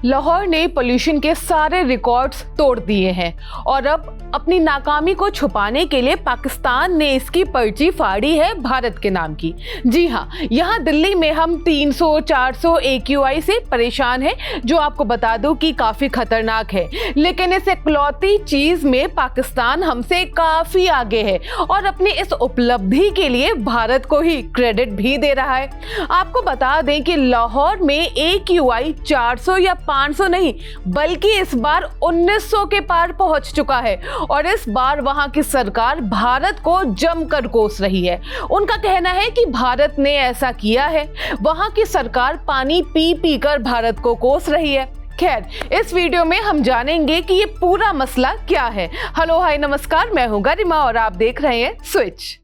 लाहौर ने पोल्यूशन के सारे रिकॉर्ड्स तोड़ दिए हैं और अब अपनी नाकामी को छुपाने के लिए पाकिस्तान ने इसकी पर्ची फाड़ी है भारत के नाम की। जी हाँ, यहाँ दिल्ली में हम 300-400 AQI से परेशान हैं, जो आपको बता दूं कि काफी खतरनाक है। लेकिन इस इकलौती चीज में पाकिस्तान हमसे काफी आगे है और अपनी इस उपलब्धि के लिए भारत को ही क्रेडिट भी दे रहा है। आपको बता दें कि लाहौर में AQI 400 या 500 नहीं, बल्कि इस बार 1900 के पार पहुंच चुका है और इस बार वहां की सरकार भारत को जमकर कोस रही है। उनका कहना है कि भारत ने ऐसा किया है, वहां की सरकार पानी पी पी कर भारत को कोस रही है। खैर, इस वीडियो में हम जानेंगे कि ये पूरा मसला क्या है। हेलो हाय नमस्कार, मैं हूं गरिमा और आप देख रहे हैं स्विच।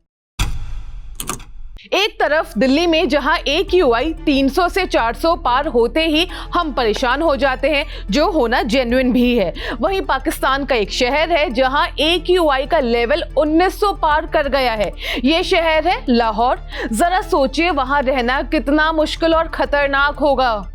एक तरफ दिल्ली में जहां AQI 300 से 400 पार होते ही हम परेशान हो जाते हैं, जो होना जेन्युइन भी है, वहीं पाकिस्तान का एक शहर है जहां AQI का लेवल 1900 पार कर गया है। ये शहर है लाहौर। जरा सोचिए वहां रहना कितना मुश्किल और खतरनाक होगा।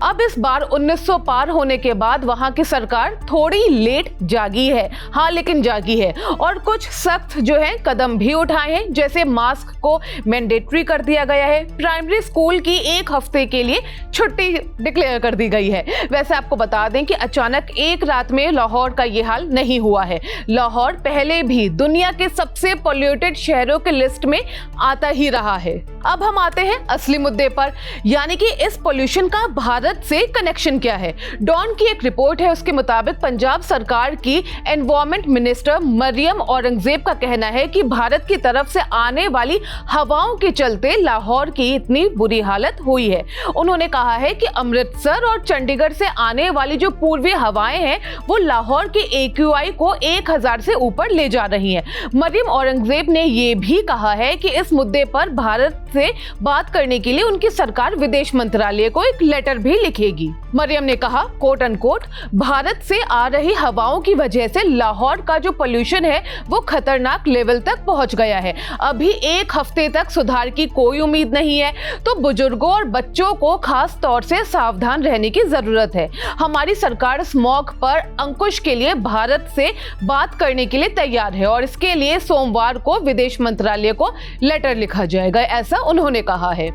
अब इस बार 1900 पार होने के बाद वहां की सरकार थोड़ी लेट जागी है, हाँ लेकिन जागी है, और कुछ सख्त जो है कदम भी उठाए हैं। जैसे मास्क को मैंडेटरी कर दिया गया है, प्राइमरी स्कूल की एक हफ्ते के लिए छुट्टी डिक्लेयर कर दी गई है। वैसे आपको बता दें कि अचानक एक रात में लाहौर का ये हाल नहीं हुआ है। लाहौर पहले भी दुनिया के सबसे पोल्यूटेड शहरों के लिस्ट में आता ही रहा है। अब हम आते हैं असली मुद्दे पर, यानी कि इस पोल्यूशन का भारत से कनेक्शन क्या है। डॉन की एक रिपोर्ट है, उसके मुताबिक पंजाब सरकार की एनवायरमेंट मिनिस्टर मरियम औरंगजेब का कहना है कि भारत की तरफ से आने वाली हवाओं के चलते लाहौर की इतनी बुरी हालत हुई है। उन्होंने कहा है कि अमृतसर और चंडीगढ़ से आने वाली जो पूर्वी हवाएं हैं वो लाहौर के AQI को 1000 से ऊपर ले जा रही हैं। मरियम औरंगजेब ने ये भी कहा है कि इस मुद्दे पर भारत से बात करने के लिए उनकी सरकार विदेश मंत्रालय को एक लेटर भी लिखेगी। मरियम ने कहा, कोट अनकोट, भारत से आ रही हवाओं की वजह से लाहौर का जो पोल्यूशन है वो खतरनाक लेवल तक पहुंच गया है। अभी एक हफ्ते तक सुधार की कोई उम्मीद नहीं है, तो बुजुर्गों और बच्चों को खास तौर से सावधान रहने की जरूरत है। हमारी सरकार स्मॉग पर अंकुश के लिए भारत से बात करने के लिए तैयार है और इसके लिए सोमवार को विदेश मंत्रालय को लेटर लिखा जाएगा, ऐसा उन्होंने कहा है।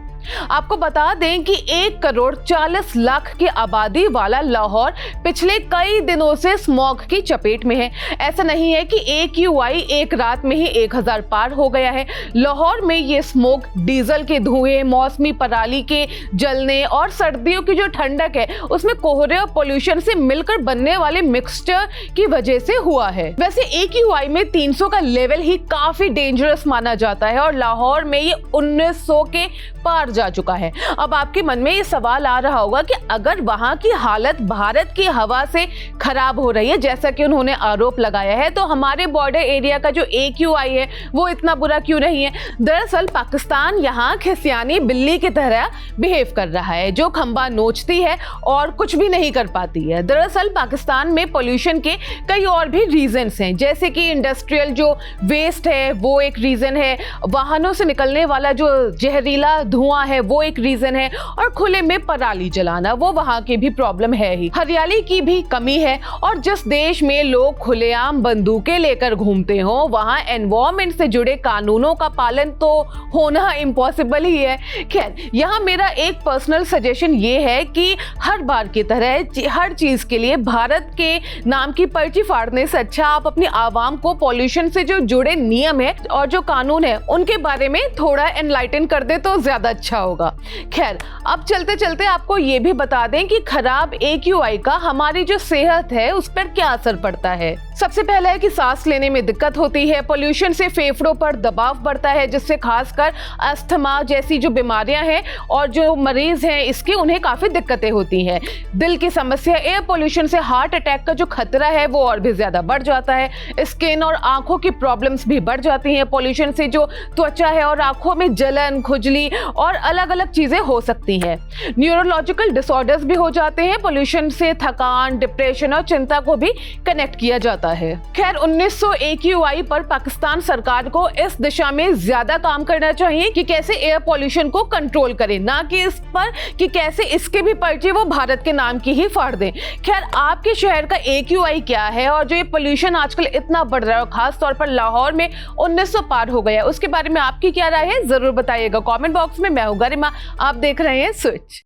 आपको बता दें कि 1,40,00,000 की आबादी वाला लाहौर पिछले कई दिनों से स्मॉग की चपेट में है। ऐसा नहीं है कि AQI एक रात में ही 1000 पार हो गया है। लाहौर में ये स्मोक डीजल के धुएं, मौसमी पराली के जलने और सर्दियों की जो ठंडक है उसमें कोहरे और पोल्यूशन से मिलकर बनने वाले मिक्सचर की वजह से हुआ है। वैसे AQI में 300 का लेवल ही काफी डेंजरस माना जाता है और लाहौर में ये 1900 के पार जा चुका है। अब आपके मन में ये सवाल आ रहा होगा कि अगर वहां की हालत भारत की हवा से खराब हो रही है, जैसा कि उन्होंने आरोप लगाया है, तो हमारे बॉर्डर एरिया का जो AQI है वो इतना बुरा क्यों नहीं है। दरअसल पाकिस्तान यहाँ खिसियानी बिल्ली की तरह बिहेव कर रहा है, जो खंबा नोचती है और कुछ भी नहीं कर पाती है। दरअसल पाकिस्तान में पोल्यूशन के कई और भी रीजंस हैं, जैसे कि इंडस्ट्रियल जो वेस्ट है वो एक रीजन है, वाहनों से निकलने वाला जो जहरीला धुआं है वो एक रीजन है, और खुले में पराली जलाना वो वहां की भी प्रॉब्लम है ही। हरियाली की भी कमी है, और जिस देश में लोग खुलेआम बंदूकें लेकर घूमते हो वहां एनवायरमेंट से जुड़े कानूनों का पालन तो होना इम्पॉसिबल ही है। खैर, यहाँ मेरा एक पर्सनल सजेशन ये है कि हर बार की तरह हर चीज के लिए भारत के नाम की पर्ची फाड़ने से अच्छा आप अपनी आवाम को पॉल्यूशन से जो जुड़े नियम है और जो कानून है उनके बारे में थोड़ा एनलाइटन कर दे तो ज्यादा अच्छा होगा। खैर, अब चलते चलते आपको ये भी बता दें कि खराब AQI का हमारी जो सेहत है उस पर क्या असर पड़ता है। सबसे पहला है कि सांस लेने में दिक्कत होती है। पोल्यूशन से फेफड़ों पर दबाव बढ़ता है, जिससे खासकर अस्थमा जैसी जो बीमारियां हैं और जो मरीज हैं इसकी उन्हें काफी दिक्कतें होती हैं। दिल की समस्या, एयर पोल्यूशन से हार्ट अटैक का जो खतरा है वो और भी ज्यादा बढ़ जाता है। स्किन और आंखों की प्रॉब्लम्स भी बढ़ जाती हैं। पोल्यूशन से जो त्वचा है और आंखों में जलन, खुजली और अलग अलग चीजें हो सकती हैं। न्यूरोलॉजिकल डिसऑर्डर्स भी हो जाते हैं। पोल्यूशन से थकान, डिप्रेशन और चिंता को भी कनेक्ट किया जाता है। खैर 1900 AQI पर पाकिस्तान सरकार को इस दिशा में ज्यादा काम करना चाहिए कि कैसे एयर पॉल्यूशन को कंट्रोल करें, ना कि इस पर कि कैसे इसके भी पर्चे वो भारत के नाम की ही फाड़ दें। खैर आपके शहर का AQI क्या है और जो ये पोल्यूशन आजकल इतना बढ़ रहा है, खास तौर पर लाहौर में 1900 पार हो गया, उसके बारे में आपकी क्या राय है जरूर बताइएगा कमेंट बॉक्स में। मैं हूं गरिमा, आप देख रहे हैं स्विच।